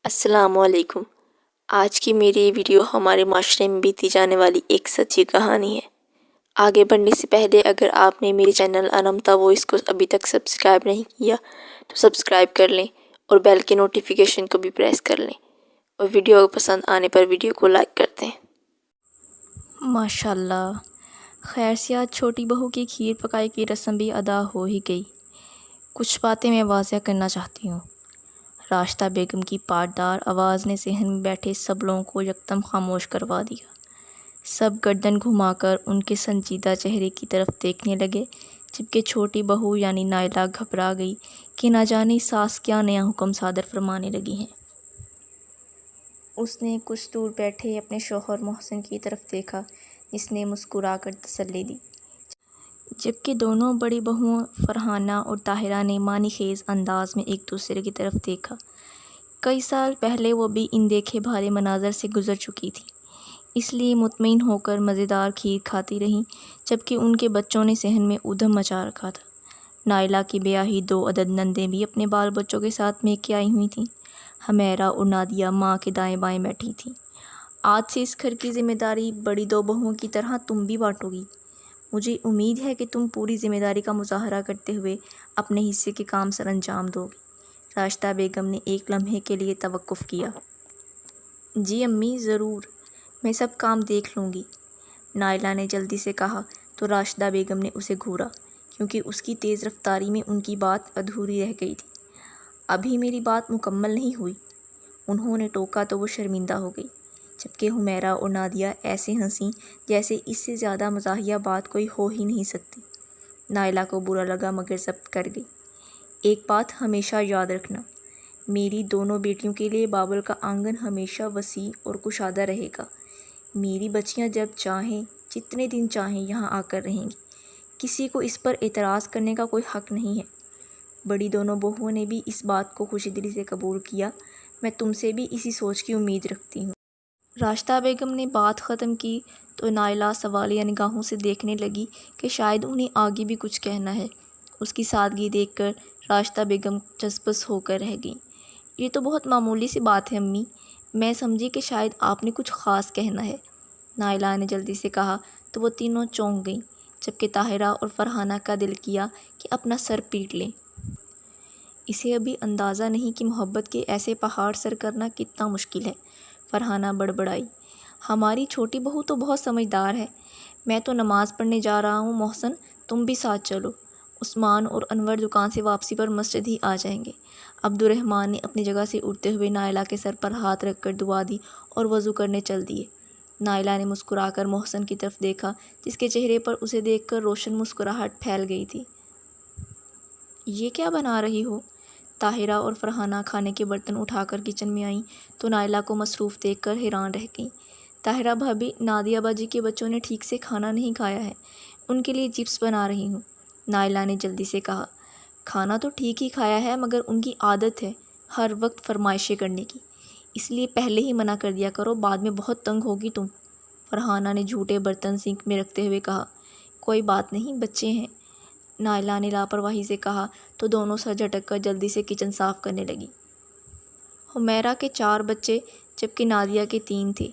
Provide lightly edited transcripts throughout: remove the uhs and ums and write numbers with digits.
السلام علیکم۔ آج کی میری ویڈیو ہمارے معاشرے میں بیتی جانے والی ایک سچی کہانی ہے۔ آگے بڑھنے سے پہلے اگر آپ نے میرے چینل انمتا وائس کو ابھی تک سبسکرائب نہیں کیا تو سبسکرائب کر لیں اور بیل کے نوٹیفیکیشن کو بھی پریس کر لیں، اور ویڈیو پسند آنے پر ویڈیو کو لائک کر دیں۔ ماشاءاللہ، خیر سے آج چھوٹی بہو کی کھیر پکائی کی رسم بھی ادا ہو ہی گئی۔ کچھ باتیں میں واضح کرنا چاہتی ہوں۔ راشدہ بیگم کی پاٹدار آواز نے صحن میں بیٹھے سب لوگوں کو یکدم خاموش کروا دیا۔ سب گردن گھما کر ان کے سنجیدہ چہرے کی طرف دیکھنے لگے، جبکہ چھوٹی بہو یعنی نائلہ گھبرا گئی کہ نہ جانے ساس کیا نیا حکم صادر فرمانے لگی ہیں۔ اس نے کچھ دور بیٹھے اپنے شوہر محسن کی طرف دیکھا، جس نے مسکرا کر تسلی دی، جبکہ دونوں بڑی بہوؤں فرحانہ اور طاہرہ نے معنی خیز انداز میں ایک دوسرے کی طرف دیکھا۔ کئی سال پہلے وہ بھی ان دیکھے بھالے مناظر سے گزر چکی تھی، اس لیے مطمئن ہو کر مزیدار کھیر کھاتی رہیں، جبکہ ان کے بچوں نے صحن میں ادھم مچا رکھا تھا۔ نائلہ کی بیاہی 2 عدد نندیں بھی اپنے بال بچوں کے ساتھ میکے آئی ہوئی تھیں۔ حمیرہ اور نادیہ ماں کے دائیں بائیں بیٹھی تھیں۔ آج سے اس گھر کی ذمہ داری بڑی 2 بہوؤں کی طرح تم بھی بانٹو گی۔ مجھے امید ہے کہ تم پوری ذمہ داری کا مظاہرہ کرتے ہوئے اپنے حصے کے کام سر انجام دو گی۔ راشدہ بیگم نے ایک لمحے کے لیے توقف کیا۔ جی امی، ضرور، میں سب کام دیکھ لوں گی، نائلہ نے جلدی سے کہا تو راشدہ بیگم نے اسے گھورا، کیونکہ اس کی تیز رفتاری میں ان کی بات ادھوری رہ گئی تھی۔ ابھی میری بات مکمل نہیں ہوئی، انہوں نے ٹوکا تو وہ شرمندہ ہو گئی، جبکہ حمیرہ اور نادیہ ایسے ہنسیں جیسے اس سے زیادہ مزاحیہ بات کوئی ہو ہی نہیں سکتی۔ نائلہ کو برا لگا مگر ضبط کر گئی۔ ایک بات ہمیشہ یاد رکھنا، میری دونوں بیٹیوں کے لیے بابل کا آنگن ہمیشہ وسیع اور کشادہ رہے گا۔ میری بچیاں جب چاہیں، جتنے دن چاہیں یہاں آ کر رہیں گی، کسی کو اس پر اعتراض کرنے کا کوئی حق نہیں ہے۔ بڑی دونوں بہوؤں نے بھی اس بات کو خوشی دلی سے قبول کیا۔ میں تم سے بھی اسی سوچ کی امید رکھتی ہوں۔ راشدہ بیگم نے بات ختم کی تو نائلہ سوالیہ نگاہوں سے دیکھنے لگی کہ شاید انہیں آگے بھی کچھ کہنا ہے۔ اس کی سادگی دیکھ کر راشدہ بیگم چسپس ہو کر رہ گئیں۔ یہ تو بہت معمولی سی بات ہے امی، میں سمجھی کہ شاید آپ نے کچھ خاص کہنا ہے، نائلہ نے جلدی سے کہا تو وہ تینوں چونک گئیں، جبکہ طاہرہ اور فرحانہ کا دل کیا کہ اپنا سر پیٹ لیں۔ اسے ابھی اندازہ نہیں کہ محبت کے ایسے پہاڑ سر کرنا کتنا مشکل ہے، فرحانہ بڑبڑائی۔ ہماری چھوٹی بہو تو بہت سمجھدار ہے، میں تو نماز پڑھنے جا رہا ہوں، محسن تم بھی ساتھ چلو۔ عثمان اور انور دکان سے واپسی پر مسجد ہی آ جائیں گے۔ عبدالرحمن نے اپنی جگہ سے اٹھتے ہوئے نائلہ کے سر پر ہاتھ رکھ کر دعا دی اور وضو کرنے چل دیے۔ نائلہ نے مسکرا کر محسن کی طرف دیکھا، جس کے چہرے پر اسے دیکھ کر روشن مسکراہٹ پھیل گئی تھی۔ یہ کیا بنا رہی ہو؟ طاہرہ اور فرحانہ کھانے کے برتن اٹھا کر کچن میں آئیں تو نائلہ کو مصروف دیکھ کر حیران رہ گئیں۔ طاہرہ بھابی، نادیہ باجی کے بچوں نے ٹھیک سے کھانا نہیں کھایا ہے، ان کے لیے چپس بنا رہی ہوں، نائلہ نے جلدی سے کہا۔ کھانا تو ٹھیک ہی کھایا ہے، مگر ان کی عادت ہے ہر وقت فرمائشیں کرنے کی، اس لیے پہلے ہی منع کر دیا کرو، بعد میں بہت تنگ ہوگی تم، فرحانہ نے جھوٹے برتن سنک میں رکھتے ہوئے کہا۔ کوئی بات نہیں، بچے ہیں، نائلہ نے لاپرواہی سے کہا تو دونوں سر جھٹک کر جلدی سے کچن صاف کرنے لگیں۔ حمیرہ کے 4 بچے جبکہ نادیہ کے 3 تھے۔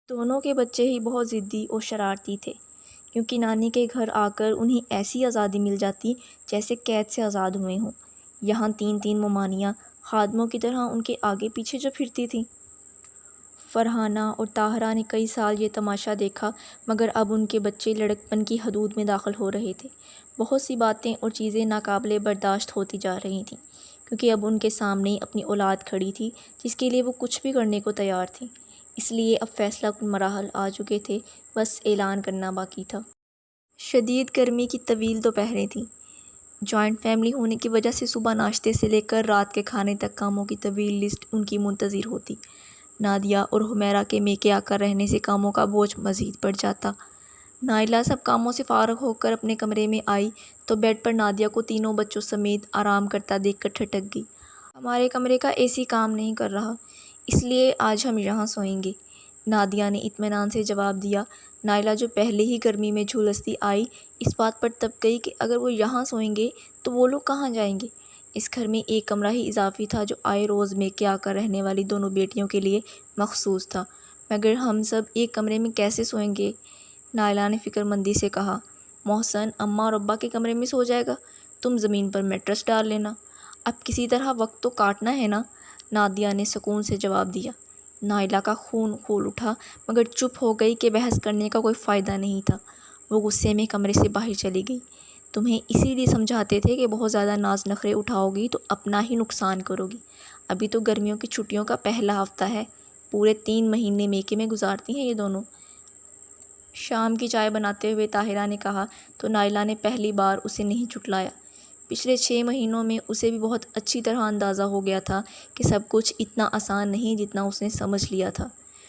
دونوں کے بچے ہی بہت ضدی اور شرارتی تھے، کیونکہ نانی کے گھر آ کر انہیں ایسی آزادی مل جاتی جیسے قید سے آزاد ہوئے ہوں۔ یہاں 3 ممانیاں خادموں کی طرح ان کے آگے پیچھے جو پھرتی تھیں۔ فرحانہ اور طاہرہ نے کئی سال یہ تماشا دیکھا، مگر اب ان کے بچے لڑکپن کی حدود میں داخل ہو رہے تھے۔ بہت سی باتیں اور چیزیں ناقابل برداشت ہوتی جا رہی تھیں، کیونکہ اب ان کے سامنے اپنی اولاد کھڑی تھی جس کے لیے وہ کچھ بھی کرنے کو تیار تھیں۔ اس لیے اب فیصلہ کن مراحل آ چکے تھے، بس اعلان کرنا باقی تھا۔ شدید گرمی کی طویل دوپہریں تھیں۔ جوائنٹ فیملی ہونے کی وجہ سے صبح ناشتے سے لے کر رات کے کھانے تک کاموں کی طویل لسٹ ان کی منتظر ہوتی۔ نادیہ اور حمیرہ کے میکے آ کر رہنے سے کاموں کا بوجھ مزید بڑھ جاتا۔ نائلہ سب کاموں سے فارغ ہو کر اپنے کمرے میں آئی تو بیڈ پر نادیہ کو تینوں بچوں سمیت آرام کرتا دیکھ کر ٹھٹک گئی۔ ہمارے کمرے کا اے سی کام نہیں کر رہا، اس لیے آج ہم یہاں سوئیں گے، نادیہ نے اطمینان سے جواب دیا۔ نائلہ جو پہلے ہی گرمی میں جھلستی آئی، اس بات پر تپ گئی کہ اگر وہ یہاں سوئیں گے تو وہ لوگ کہاں جائیں گے؟ اس گھر میں ایک کمرہ ہی اضافی تھا جو آئے روز میکے آ کر رہنے والی دونوں بیٹیوں کے لیے مخصوص تھا، مگر ہم سب ایک کمرے میں کیسے سوئیں گے؟ نائلہ نے فکر مندی سے کہا۔ محسن اماں اور ابا کے کمرے میں سو جائے گا، تم زمین پر میٹرس ڈال لینا، اب کسی طرح وقت تو کاٹنا ہے نا، نادیہ نے سکون سے جواب دیا۔ نائلہ کا خون کھول اٹھا مگر چپ ہو گئی کہ بحث کرنے کا کوئی فائدہ نہیں تھا۔ وہ غصے میں کمرے سے باہر چلی گئی۔ تمہیں اسی لیے سمجھاتے تھے کہ بہت زیادہ ناز نخرے اٹھاؤ گی تو اپنا ہی نقصان کرو گی، ابھی تو گرمیوں کی چھٹیوں کا پہلا ہفتہ ہے، پورے 3 مہینے میکے میں گزارتی ہیں یہ دونوں۔ شام کی چائے بناتے ہوئے طاہرہ نے کہا تو نائلہ نے پہلی بار اسے نہیں جھٹلایا۔ پچھلے 6 مہینوں میں اسے بھی بہت اچھی طرح اندازہ ہو گیا تھا کہ سب کچھ اتنا آسان نہیں جتنا اس نے سمجھ لیا تھا۔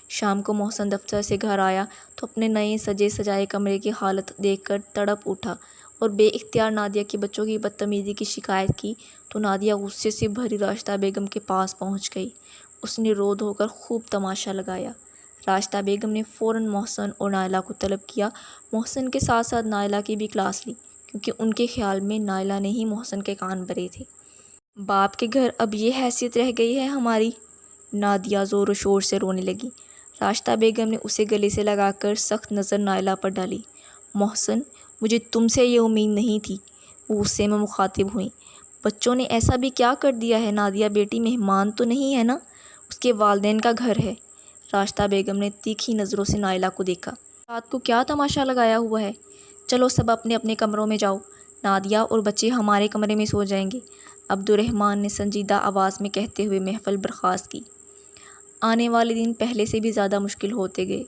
شام کو محسن دفتر سے گھر آیا تو اپنے نئے سجے سجائے کمرے کی حالت دیکھ کر تڑپ اٹھا اور بے اختیار نادیہ کے بچوں کی بدتمیزی کی شکایت کی تو نادیہ غصے سے بھری راشدہ بیگم کے پاس پہنچ گئی۔ اس نے رو دھو کر خوب تماشا لگایا۔ راشدہ بیگم نے فوراً محسن اور نائلہ کو طلب کیا۔ محسن کے ساتھ ساتھ نائلہ کی بھی کلاس لی کیونکہ ان کے خیال میں نائلہ نے ہی محسن کے کان بھرے تھے۔ باپ کے گھر اب یہ حیثیت رہ گئی ہے ہماری، نادیہ زور و شور سے رونے لگی۔ راشدہ بیگم نے اسے گلے سے لگا کر سخت نظر نائلہ پر ڈالی۔ محسن مجھے تم سے یہ امید نہیں تھی، وہ غصے میں مخاطب ہوئیں۔ بچوں نے ایسا بھی کیا کر دیا ہے؟ نادیہ بیٹی مہمان تو نہیں ہے نا، اس کے والدین کا گھر ہے۔ راشدہ بیگم نے تیکھی نظروں سے نائلہ کو دیکھا۔ رات کو کیا تماشا لگایا ہوا ہے؟ چلو سب اپنے اپنے کمروں میں جاؤ، نادیہ اور بچے ہمارے کمرے میں سو جائیں گے، عبدالرحمن نے سنجیدہ آواز میں کہتے ہوئے محفل برخاست کی۔ آنے والے دن پہلے سے بھی زیادہ مشکل ہوتے گئے۔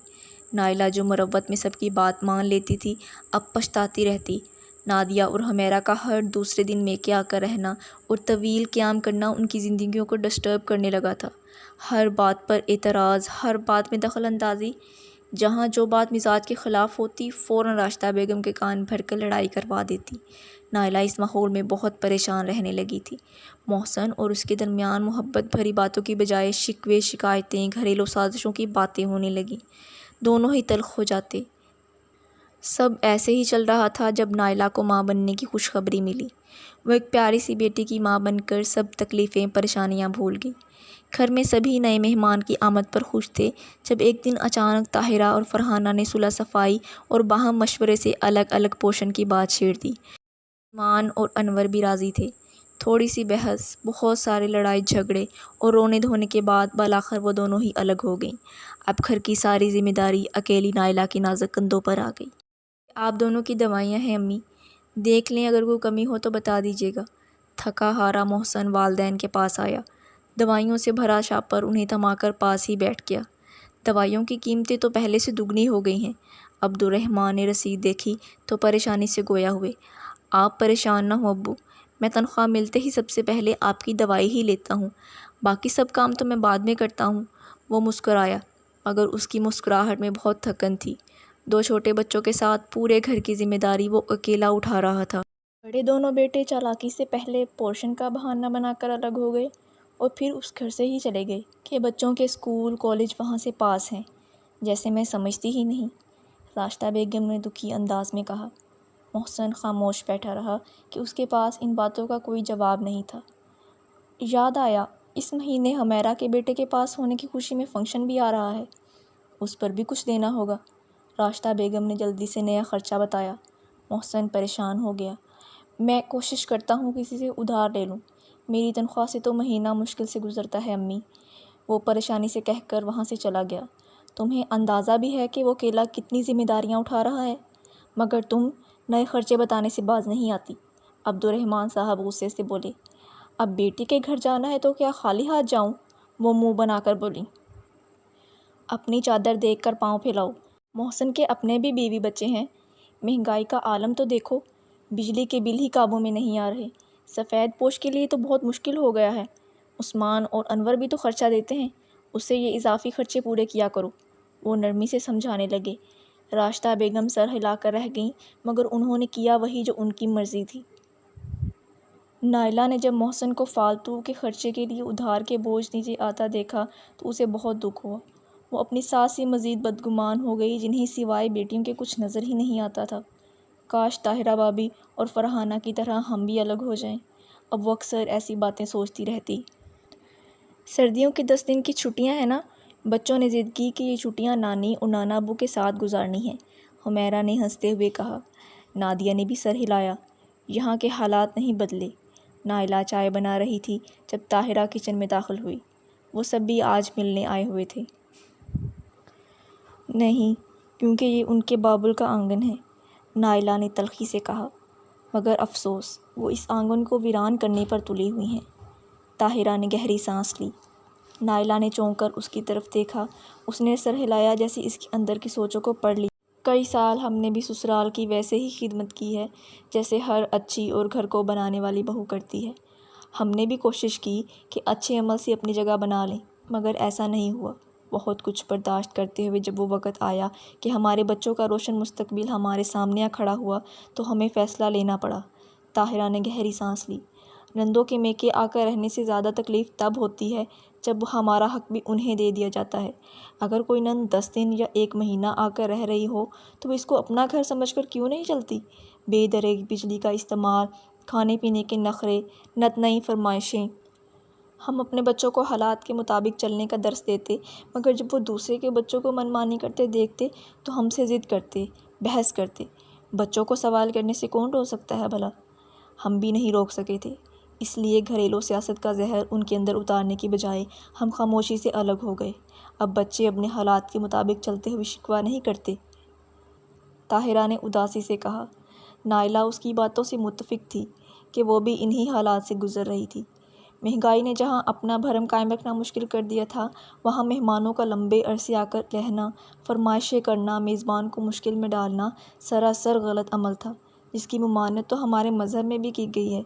نائلہ جو مروت میں سب کی بات مان لیتی تھی اب پچھتاتی رہتی۔ نادیہ اور حمیرہ کا ہر دوسرے دن میکے آ کر رہنا اور طویل قیام کرنا ان کی زندگیوں کو ڈسٹرب کرنے لگا تھا۔ ہر بات پر اعتراض، ہر بات میں دخل اندازی، جہاں جو بات مزاج کے خلاف ہوتی فوراً راشدہ بیگم کے کان بھر کر لڑائی کروا دیتی۔ نائلہ اس ماحول میں بہت پریشان رہنے لگی تھی۔ محسن اور اس کے درمیان محبت بھری باتوں کی بجائے شکوے، شکایتیں، گھریلو سازشوں کی باتیں ہونے لگیں۔ دونوں ہی تلخ ہو جاتے۔ سب ایسے ہی چل رہا تھا جب نائلہ کو ماں بننے کی خوشخبری ملی۔ وہ ایک پیاری سی بیٹی کی ماں بن کر سب تکلیفیں، پریشانیاں بھول گئی۔ گھر میں سبھی نئے مہمان کی آمد پر خوش تھے جب ایک دن اچانک طاہرہ اور فرحانہ نے صلح صفائی اور باہم مشورے سے الگ الگ پوشن کی بات چھیڑ دی۔ ایمان اور انور بھی راضی تھے۔ تھوڑی سی بحث، بہت سارے لڑائی جھگڑے اور رونے دھونے کے بعد بالآخر وہ دونوں ہی الگ ہو گئیں۔ اب گھر کی ساری ذمہ داری اکیلی نائلہ کے نازک کندھوں پر آ گئی۔ آپ دونوں کی دوائیاں ہیں امی، دیکھ لیں، اگر کوئی کمی ہو تو بتا دیجیے گا۔ تھکا ہارا محسن والدین کے پاس آیا، دوائیوں سے بھرا شاپر انہیں تھما کر پاس ہی بیٹھ گیا۔ دوائیوں کی قیمتیں تو پہلے سے دگنی ہو گئی ہیں۔ عبدالرحمن نے رسید دیکھی تو پریشانی سے گویا ہوئے۔ آپ پریشان نہ ہو ابو، میں تنخواہ ملتے ہی سب سے پہلے آپ کی دوائی ہی لیتا ہوں، باقی سب کام تو میں بعد میں کرتا ہوں۔ وہ مسکرایا مگر اس کی مسکراہٹ میں بہت تھکن تھی۔ 2 چھوٹے بچوں کے ساتھ پورے گھر کی ذمہ داری وہ اکیلا اٹھا رہا تھا۔ بڑے دونوں بیٹے چالاکی سے پہلے پورشن کا بہانہ بنا کر الگ ہو گئے اور پھر اس گھر سے ہی چلے گئے کہ بچوں کے اسکول کالج وہاں سے پاس ہیں، جیسے میں سمجھتی ہی نہیں، راشدہ بیگم نے دکھی انداز میں کہا۔ محسن خاموش بیٹھا رہا کہ اس کے پاس ان باتوں کا کوئی جواب نہیں تھا۔ یاد آیا اس مہینے حمیرہ کے بیٹے کے پاس ہونے کی خوشی میں فنکشن بھی آ رہا ہے، اس پر بھی کچھ دینا ہوگا۔ راشدہ بیگم نے جلدی سے نیا خرچہ بتایا۔ محسن پریشان ہو گیا۔ میں کوشش کرتا ہوں کسی سے ادھار لے لوں، میری تنخواہ سے تو مہینہ مشکل سے گزرتا ہے امی، وہ پریشانی سے کہہ کر وہاں سے چلا گیا۔ تمہیں اندازہ بھی ہے کہ وہ اکیلا کتنی ذمہ داریاں اٹھا رہا ہے، مگر تم نئے خرچے بتانے سے باز نہیں آتی، عبدالرحمن صاحب غصے سے بولے۔ اب بیٹی کے گھر جانا ہے تو کیا خالی ہاتھ جاؤں؟ وہ منہ بنا کر بولی۔ اپنی چادر دیکھ کر پاؤں پھیلاؤ۔ محسن کے اپنے بھی بیوی بچے ہیں، مہنگائی کا عالم تو دیکھو، بجلی کے بل ہی قابو میں نہیں آ رہے، سفید پوش کے لیے تو بہت مشکل ہو گیا ہے، عثمان اور انور بھی تو خرچہ دیتے ہیں، اس سے یہ اضافی خرچے پورے کیا کرو، وہ نرمی سے سمجھانے لگے۔ راشدہ بیگم سر ہلا کر رہ گئیں مگر انہوں نے کیا وہی جو ان کی مرضی تھی۔ نائلہ نے جب محسن کو فالتو کے خرچے کے لیے ادھار کے بوجھ نیچے آتا دیکھا تو اسے بہت دکھ ہوا۔ وہ اپنی ساس سے مزید بدگمان ہو گئی جنہیں سوائے بیٹیوں کے کچھ نظر ہی نہیں آتا تھا۔ کاش طاہرہ بھابھی اور فرحانہ کی طرح ہم بھی الگ ہو جائیں اب وہ اکثر ایسی باتیں سوچتی رہتی۔ سردیوں کی 10 دن کی چھٹیاں ہیں نا، بچوں نے ضد کی کہ یہ چھٹیاں نانی اور نانا ابو کے ساتھ گزارنی ہیں۔ حمیرہ نے ہنستے ہوئے کہا۔ نادیہ نے بھی سر ہلایا۔ یہاں کے حالات نہیں بدلے۔ نائلہ چائے بنا رہی تھی جب طاہرہ کچن میں داخل ہوئی۔ وہ سب بھی آج ملنے آئے ہوئے تھے۔ نہیں، کیونکہ یہ ان کے بابل کا آنگن ہے، نائلہ نے تلخی سے کہا۔ مگر افسوس، وہ اس آنگن کو ویران کرنے پر تلی ہوئی ہیں۔ طاہرہ نے گہری سانس لی۔ نائلہ نے چونک کر اس کی طرف دیکھا۔ اس نے سر ہلایا جیسے اس کے اندر کی سوچوں کو پڑھ لی۔ کئی سال ہم نے بھی سسرال کی ویسے ہی خدمت کی ہے جیسے ہر اچھی اور گھر کو بنانے والی بہو کرتی ہے۔ ہم نے بھی کوشش کی کہ اچھے عمل سے اپنی جگہ بنا لیں، مگر ایسا نہیں ہوا۔ بہت کچھ برداشت کرتے ہوئے جب وہ وقت آیا کہ ہمارے بچوں کا روشن مستقبل ہمارے سامنے کھڑا ہوا تو ہمیں فیصلہ لینا پڑا۔ طاہرہ نے گہری سانس لی۔ نندوں کے میکے آ کر رہنے سے زیادہ تکلیف تب ہوتی ہے جب ہمارا حق بھی انہیں دے دیا جاتا ہے۔ اگر کوئی نند 10 دن یا 1 مہینہ آ کر رہ رہی ہو تو وہ اس کو اپنا گھر سمجھ کر کیوں نہیں چلتی؟ بے درے بجلی کا استعمال، کھانے پینے کے نخرے، نت نئی فرمائشیں۔ ہم اپنے بچوں کو حالات کے مطابق چلنے کا درس دیتے، مگر جب وہ دوسرے کے بچوں کو منمانی کرتے دیکھتے تو ہم سے ضد کرتے، بحث کرتے۔ بچوں کو سوال کرنے سے کون روک سکتا ہے بھلا؟ ہم بھی نہیں روک سکے تھے۔ اس لیے گھریلو سیاست کا زہر ان کے اندر اتارنے کی بجائے ہم خاموشی سے الگ ہو گئے۔ اب بچے اپنے حالات کے مطابق چلتے ہوئے شکوہ نہیں کرتے۔ طاہرہ نے اداسی سے کہا۔ نائلہ اس کی باتوں سے متفق تھی کہ وہ بھی انہی حالات سے گزر رہی تھی۔ مہنگائی نے جہاں اپنا بھرم قائم رکھنا مشکل کر دیا تھا، وہاں مہمانوں کا لمبے عرصے آ کر رہنا، فرمائشیں کرنا، میزبان کو مشکل میں ڈالنا سراسر غلط عمل تھا، جس کی ممانعت تو ہمارے مذہب میں بھی کی گئی ہے۔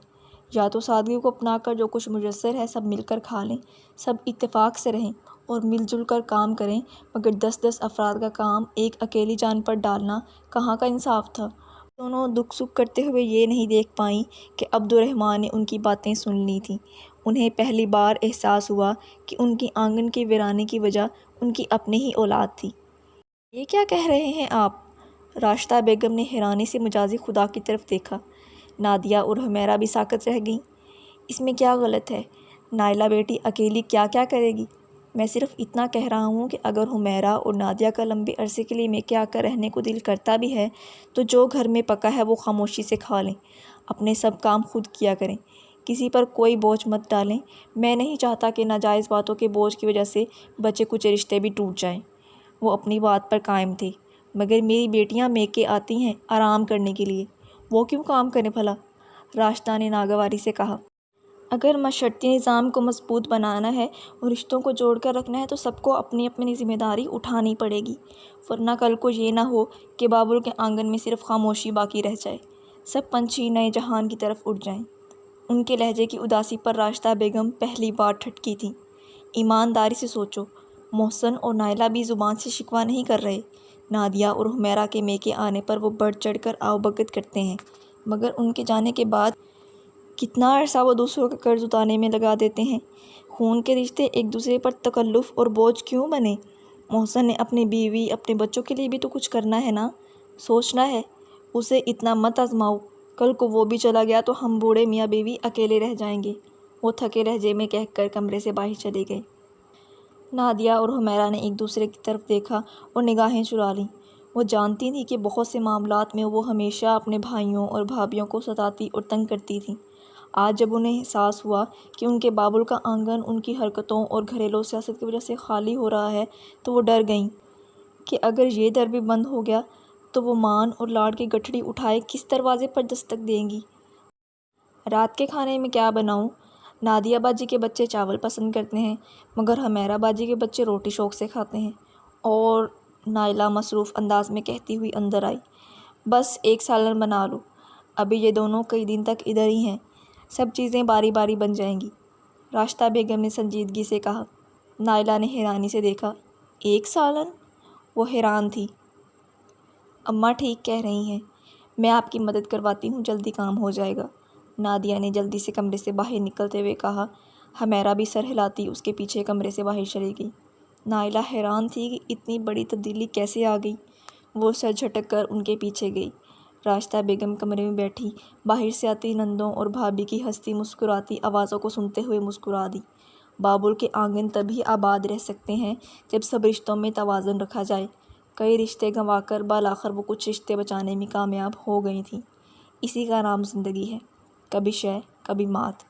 یا تو سادگی کو اپنا کر جو کچھ میسر ہے سب مل کر کھا لیں، سب اتفاق سے رہیں اور مل جل کر کام کریں، مگر 10 افراد کا کام ایک اکیلی جان پر ڈالنا کہاں کا انصاف تھا؟ دونوں دکھ سکھ کرتے ہوئے یہ نہیں دیکھ پائیں کہ عبد الرحمن نے ان کی باتیں سن لی تھیں۔ انہیں پہلی بار احساس ہوا کہ ان کی آنگن کی ویرانی کی وجہ ان کی اپنی ہی اولاد تھی۔ یہ کیا کہہ رہے ہیں آپ؟ راشدہ بیگم نے حیرانی سے مجازی خدا کی طرف دیکھا۔ نادیہ اور حمیرہ بھی ساکت رہ گئیں۔ اس میں کیا غلط ہے؟ نائلہ بیٹی اکیلی کیا کیا کرے گی؟ میں صرف اتنا کہہ رہا ہوں کہ اگر حمیرہ اور نادیہ کا لمبے عرصے کے لیے میکے آ کر رہنے کو دل کرتا بھی ہے تو جو گھر میں پکا ہے وہ خاموشی سے کھا لیں، اپنے سب کام خود کیا کریں، کسی پر کوئی بوجھ مت ڈالیں۔ میں نہیں چاہتا کہ ناجائز باتوں کے بوجھ کی وجہ سے بچے کچے رشتے بھی ٹوٹ جائیں۔ وہ اپنی بات پر قائم تھے۔ مگر میری بیٹیاں میکے آتی ہیں آرام کرنے کے لیے، وہ کیوں کام کریں بھلا؟ راشدہ نے ناگواری سے کہا۔ اگر معاشرتی نظام کو مضبوط بنانا ہے اور رشتوں کو جوڑ کر رکھنا ہے تو سب کو اپنی اپنی ذمہ داری اٹھانی پڑے گی، ورنہ کل کو یہ نہ ہو کہ بابل کے آنگن میں صرف خاموشی باقی رہ جائے، سب پنچھی نئے جہان کی طرف اٹھ جائیں۔ ان کے لہجے کی اداسی پر راشدہ بیگم پہلی بار ٹھٹکی تھیں۔ ایمانداری سے سوچو، محسن اور نائلہ بھی زبان سے شکوہ نہیں کر رہے۔ نادیہ اور حمیرہ کے میکے آنے پر وہ بڑھ چڑھ کر آؤ بھگت کرتے ہیں، مگر ان کے جانے کے بعد کتنا عرصہ وہ دوسروں کا قرض اتارنے میں لگا دیتے ہیں۔ خون کے رشتے ایک دوسرے پر تکلف اور بوجھ کیوں بنے؟ محسن نے اپنی بیوی، اپنے بچوں کے لیے بھی تو کچھ کرنا ہے نا، سوچنا ہے۔ اسے اتنا مت آزماؤ، کل کو وہ بھی چلا گیا تو ہم بوڑھے میاں بیوی اکیلے رہ جائیں گے، وہ تھکے لہجے میں کہہ کر کمرے سے باہر چلے گئے۔ نادیہ اور حمیرہ نے ایک دوسرے کی طرف دیکھا اور نگاہیں چرا لیں۔ وہ جانتی تھیں کہ بہت سے معاملات میں وہ ہمیشہ اپنے بھائیوں اور بھابھیوں کو ستاتی اور تنگ کرتی تھیں۔ آج جب انہیں احساس ہوا کہ ان کے بابل کا آنگن ان کی حرکتوں اور گھریلو سیاست کی وجہ سے خالی ہو رہا ہے تو وہ ڈر گئیں کہ اگر یہ در بھی بند ہو گیا تو وہ مان اور لاڈ کی گٹھڑی اٹھائے کس دروازے پر دستک دیں گی؟ رات کے کھانے میں کیا بناؤں؟ نادیہ باجی کے بچے چاول پسند کرتے ہیں، مگر حمیرہ باجی کے بچے روٹی شوق سے کھاتے ہیں۔ اور نائلہ مصروف انداز میں کہتی ہوئی اندر آئی۔ بس ایک سالن بنا لو، ابھی یہ دونوں کئی دن تک ادھر ہی ہیں، سب چیزیں باری باری بن جائیں گی، راشدہ بیگم نے سنجیدگی سے کہا۔ نائلہ نے حیرانی سے دیکھا۔ 1 سالن؟ وہ حیران تھی۔ اماں ٹھیک کہہ رہی ہیں، میں آپ کی مدد کرواتی ہوں، جلدی کام ہو جائے گا، نادیہ نے جلدی سے کمرے سے باہر نکلتے ہوئے کہا۔ حمیرہ بھی سر ہلاتی اس کے پیچھے کمرے سے باہر چلی گئی۔ نائلہ حیران تھی کہ اتنی بڑی تبدیلی کیسے آ گئی۔ وہ سر جھٹک کر ان کے پیچھے گئی۔ راستہ بیگم کمرے میں بیٹھی باہر سے آتی نندوں اور بھابھی کی ہنستی مسکراتی آوازوں کو سنتے ہوئے مسکرا دی۔ بابل کے آنگن تبھی آباد رہ سکتے ہیں جب سب رشتوں میں توازن رکھا جائے۔ کئی رشتے گنوا کر بالآخر وہ کچھ رشتے بچانے میں کامیاب ہو گئی تھیں۔ اسی کا نام زندگی ہے، کبھی شے کبھی مات۔